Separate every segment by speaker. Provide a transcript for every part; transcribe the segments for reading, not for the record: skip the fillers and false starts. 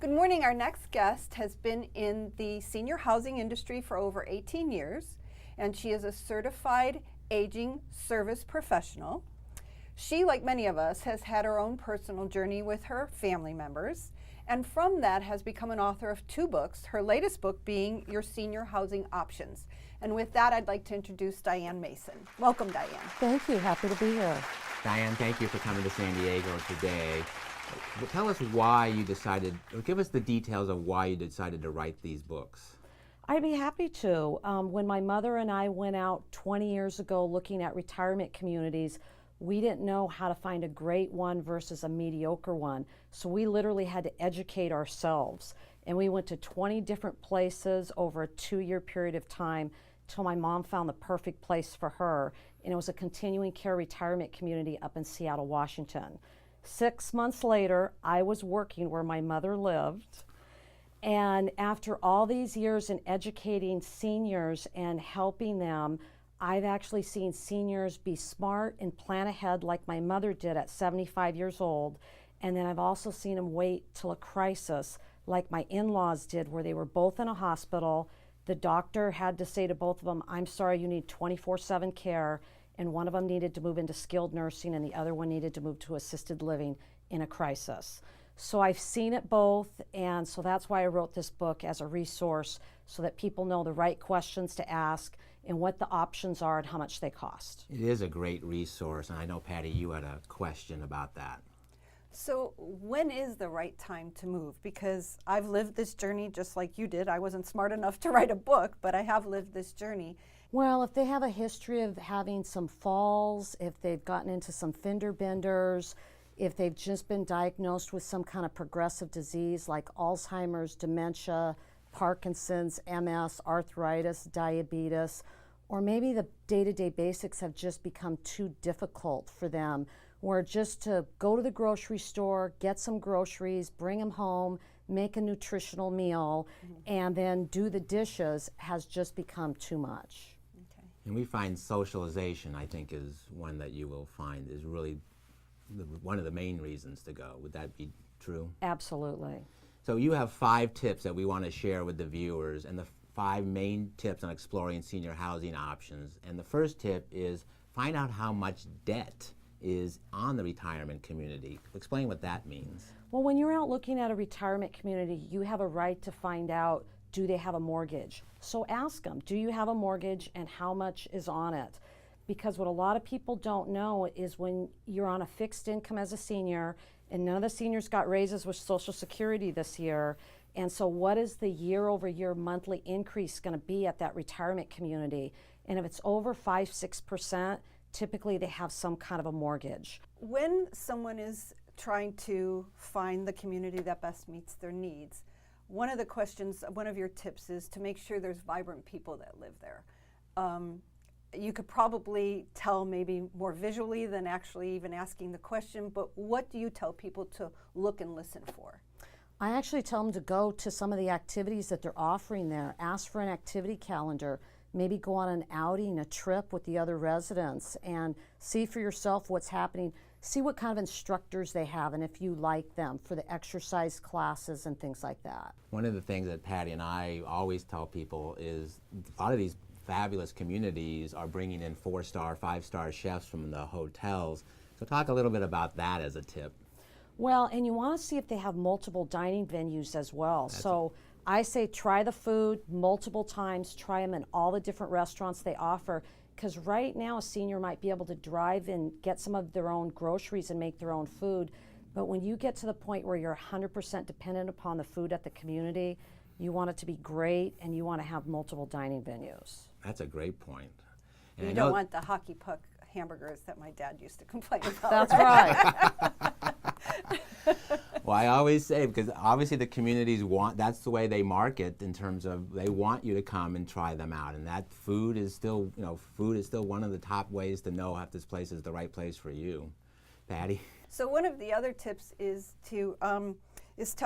Speaker 1: Good morning. Our next guest has been in the senior housing industry for over 18 years, and she is a certified aging service professional. She, like many of us, has had her own personal journey with her family members, and from that has become an author of 2 books, her latest book being Your Senior Housing Options. And with that, I'd like to introduce Diane Mason. Welcome, Diane.
Speaker 2: Thank you. Happy to be here.
Speaker 3: Diane, thank you for coming to San Diego today. Tell us why you decided, or give us the details of why you decided to write these books.
Speaker 2: I'd be happy to. When my mother and I went out 20 years ago looking at retirement communities, we didn't know how to find a great one versus a mediocre one. So we literally had to educate ourselves. And we went to 20 different places over a 2-year period of time till my mom found the perfect place for her. And it was a continuing care retirement community up in Seattle, Washington. 6 months later, I was working where my mother lived. And after all these years in educating seniors and helping them, I've actually seen seniors be smart and plan ahead like my mother did at 75 years old. And then I've also seen them wait till a crisis like my in-laws did, where they were both in a hospital. The doctor had to say to both of them, I'm sorry, you need 24/7 care. And one of them needed to move into skilled nursing and the other one needed to move to assisted living in a crisis. So I've seen it both, and so that's why I wrote this book as a resource so that people know the right questions to ask and what the options are and how much they cost.
Speaker 3: It is a great resource, and I know, Patty, you had a question about that.
Speaker 1: So when is the right time to move? Because I've lived this journey just like you did. I wasn't smart enough to write a book, but I have lived this journey.
Speaker 2: Well, if they have a history of having some falls, if they've gotten into some fender benders, if they've just been diagnosed with some kind of progressive disease like Alzheimer's, dementia, Parkinson's, MS, arthritis, diabetes, or maybe the day-to-day basics have just become too difficult for them, where just to go to the grocery store, get some groceries, bring them home, make a nutritional meal, and then do the dishes has just become too much.
Speaker 3: And we find socialization, I think, is one that you will find is really one of the main reasons to go. Would that be true?
Speaker 2: Absolutely.
Speaker 3: So you have 5 tips that we want to share with the viewers, and the 5 main tips on exploring senior housing options. And the first tip is find out how much debt is on the retirement community. Explain what that means.
Speaker 2: Well, when you're out looking at a retirement community, you have a right to find out, do they have a mortgage? So ask them, do you have a mortgage and how much is on it? Because what a lot of people don't know is when you're on a fixed income as a senior, and none of the seniors got raises with Social Security this year, and so what is the year-over-year monthly increase going to be at that retirement community? And if it's over 5-6%, typically they have some kind of a mortgage.
Speaker 1: When someone is trying to find the community that best meets their needs, one of the questions, one of your tips is to make sure there's vibrant people that live there. You could probably tell maybe more visually than actually even asking the question, but what do you tell people to look and listen for?
Speaker 2: I actually tell them to go to some of the activities that they're offering there. Ask for an activity calendar. Maybe go on an outing, a trip with the other residents, and see for yourself what's happening. See what kind of instructors they have and if you like them for the exercise classes and things like that.
Speaker 3: One of the things that Patty and I always tell people is a lot of these fabulous communities are bringing in 4-star, 5-star chefs from the hotels. So talk a little bit about that as a tip.
Speaker 2: Well, and you want to see if they have multiple dining venues as well. So I say try the food multiple times, try them in all the different restaurants they offer, because right now a senior might be able to drive and get some of their own groceries and make their own food, but when you get to the point where you're 100% dependent upon the food at the community, you want it to be great and you want to have multiple dining venues.
Speaker 3: That's a great point. And
Speaker 1: You don't want the hockey puck hamburgers that my dad used to complain about.
Speaker 2: That's right.
Speaker 3: Well, I always say, because obviously the communities want, that's the way they market in terms of they want you to come and try them out. And that food is still, food is still one of the top ways to know if this place is the right place for you. Patty?
Speaker 1: So one of the other tips is to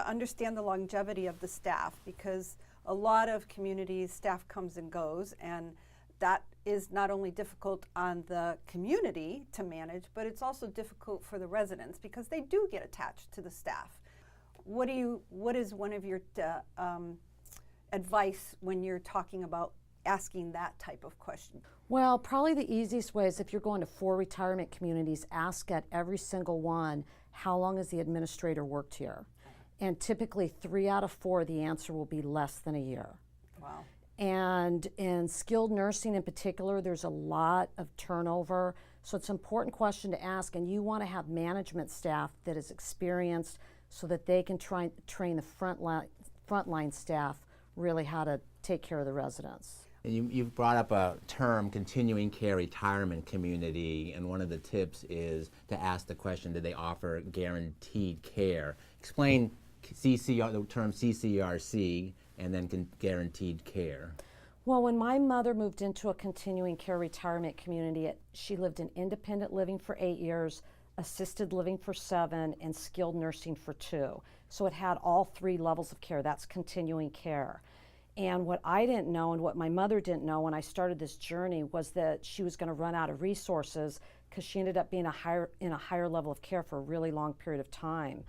Speaker 1: understand the longevity of the staff, because a lot of communities, staff comes and goes, and that is not only difficult on the community to manage, but it's also difficult for the residents because they do get attached to the staff. what is one of your advice when you're talking about asking that type of question?
Speaker 2: Well, probably the easiest way is if you're going to 4 retirement communities, ask at every single one, how long has the administrator worked here? And typically 3 out of 4, the answer will be less than a year.
Speaker 1: Wow.
Speaker 2: And in skilled nursing in particular, there's a lot of turnover. So it's an important question to ask, and you want to have management staff that is experienced so that they can train the frontline staff really how to take care of the residents.
Speaker 3: And you've brought up a term, continuing care retirement community, and one of the tips is to ask the question, do they offer guaranteed care? Explain the term CCRC and then guaranteed care.
Speaker 2: Well, when my mother moved into a continuing care retirement community, she lived in independent living for 8 years, assisted living for 7, and skilled nursing for 2. So it had all 3 levels of care. That's continuing care. And what I didn't know and what my mother didn't know when I started this journey was that she was going to run out of resources because she ended up being in a higher level of care for a really long period of time.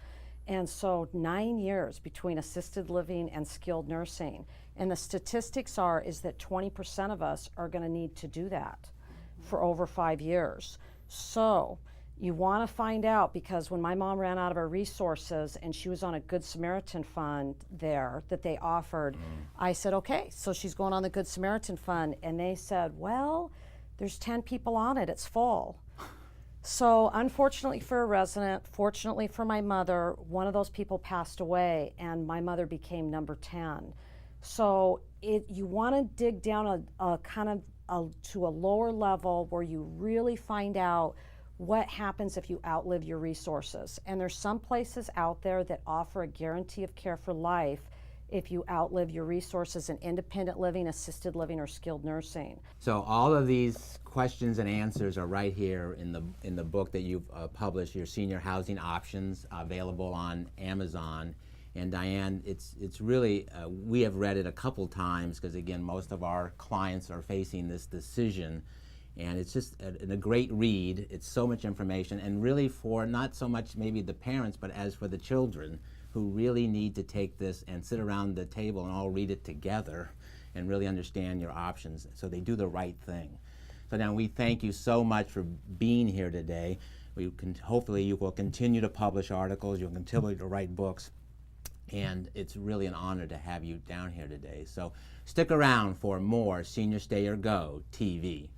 Speaker 2: And so 9 years between assisted living and skilled nursing. And the statistics is that 20% of us are going to need to do that for over 5 years. So you want to find out, because when my mom ran out of her resources and she was on a Good Samaritan Fund there that they offered, I said, okay, so she's going on the Good Samaritan Fund. And they said, well, there's 10 people on it, it's full. So unfortunately for a resident, fortunately for my mother, one of those people passed away and my mother became number 10. So you want to dig down to a lower level where you really find out what happens if you outlive your resources. And there's some places out there that offer a guarantee of care for life if you outlive your resources in independent living, assisted living, or skilled nursing.
Speaker 3: So all of these questions and answers are right here in the book that you've published, your Senior Housing Options, available on Amazon. And Diane, it's really, we have read it a couple times because, again, most of our clients are facing this decision. And it's just a great read. It's so much information, and really for not so much maybe the parents, but as for the children who really need to take this and sit around the table and all read it together and really understand your options so they do the right thing. So now we thank you so much for being here today. Hopefully you will continue to publish articles, you'll continue to write books, and it's really an honor to have you down here today. So stick around for more Senior Stay or Go TV.